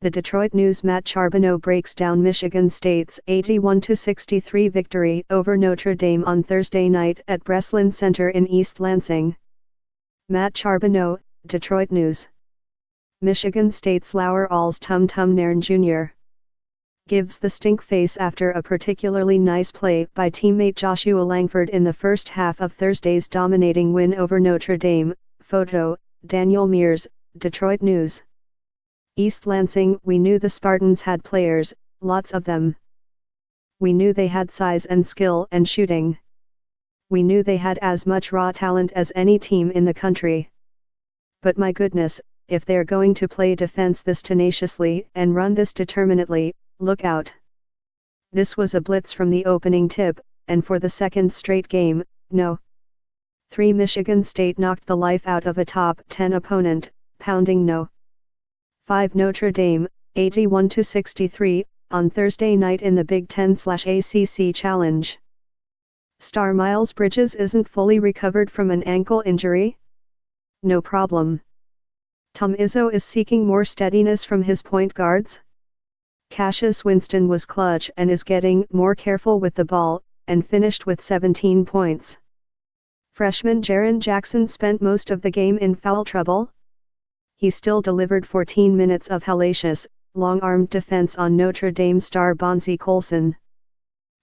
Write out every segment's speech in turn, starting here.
The Detroit News' Matt Charbonneau breaks down Michigan State's 81-63 victory over Notre Dame on Thursday night at Breslin Center in East Lansing. Matt Charbonneau, Detroit News. Michigan State's Lower Alls Tum Tum Nairn Jr. gives the stink face after a particularly nice play by teammate Joshua Langford in the first half of Thursday's dominating win over Notre Dame. Photo, Daniel Mears, Detroit News. East Lansing. We knew the Spartans had players, lots of them. We knew they had size and skill and shooting. We knew they had as much raw talent as any team in the country. But my goodness, if they're going to play defense this tenaciously and run this determinedly, look out. This was a blitz from the opening tip, and for the second straight game, no. 3 Michigan State knocked the life out of a top 10 opponent, pounding no. 5 Notre Dame, 81-63, on Thursday night in the Big Ten/ACC Challenge. Star Miles Bridges isn't fully recovered from an ankle injury? No problem. Tom Izzo is seeking more steadiness from his point guards? Cassius Winston was clutch and is getting more careful with the ball, and finished with 17 points. Freshman Jaren Jackson spent most of the game in foul trouble? He still delivered 14 minutes of hellacious, long-armed defense on Notre Dame star Bonzi Colson.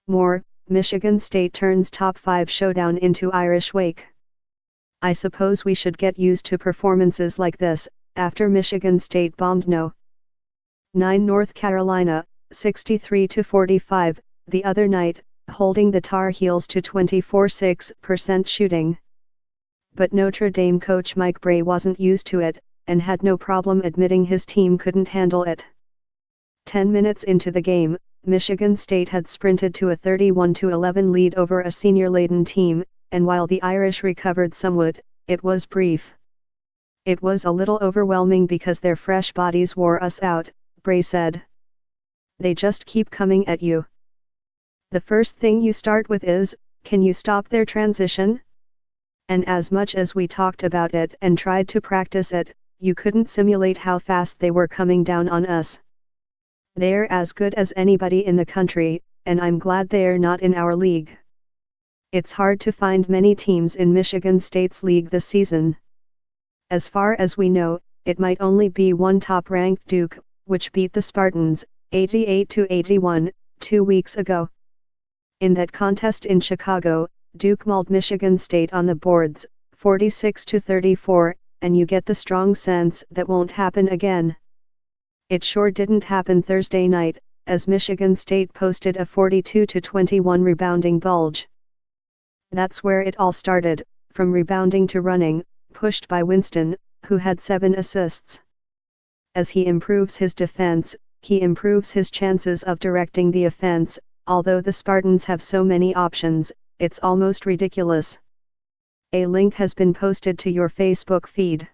More, Michigan State turns top 5 showdown into Irish wake. I suppose we should get used to performances like this, after Michigan State bombed No. 9 North Carolina, 63-45, the other night, holding the Tar Heels to 24.6% shooting. But Notre Dame coach Mike Brey wasn't used to it, and had no problem admitting his team couldn't handle it. 10 minutes into the game, Michigan State had sprinted to a 31-11 lead over a senior-laden team, and while the Irish recovered somewhat, it was brief. It was a little overwhelming because their fresh bodies wore us out, Brey said. They just keep coming at you. The first thing you start with is, can you stop their transition? And as much as we talked about it and tried to practice it, you couldn't simulate how fast they were coming down on us. They're as good as anybody in the country, and I'm glad they're not in our league. It's hard to find many teams in Michigan State's league this season. As far as we know, it might only be one top-ranked Duke, which beat the Spartans, 88-81, 2 weeks ago. In that contest in Chicago, Duke mauled Michigan State on the boards, 46-34, and you get the strong sense that won't happen again. It sure didn't happen Thursday night, as Michigan State posted a 42-21 rebounding bulge. That's where it all started, from rebounding to running, pushed by Winston, who had 7 assists. As he improves his defense, he improves his chances of directing the offense. Although the Spartans have so many options, it's almost ridiculous. A link has been posted to your Facebook feed.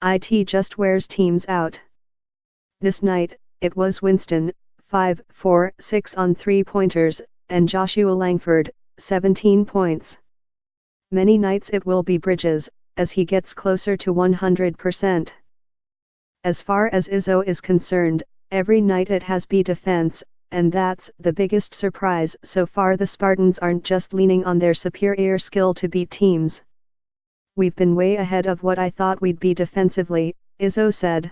It just wears teams out. This night, it was Winston, 5, 4, 6 on 3-pointers, and Joshua Langford, 17 points. Many nights it will be Bridges, as he gets closer to 100%. As far as Izzo is concerned, every night it has be defense, and that's the biggest surprise so far. The Spartans aren't just leaning on their superior skill to beat teams. We've been way ahead of what I thought we'd be defensively, Izzo said.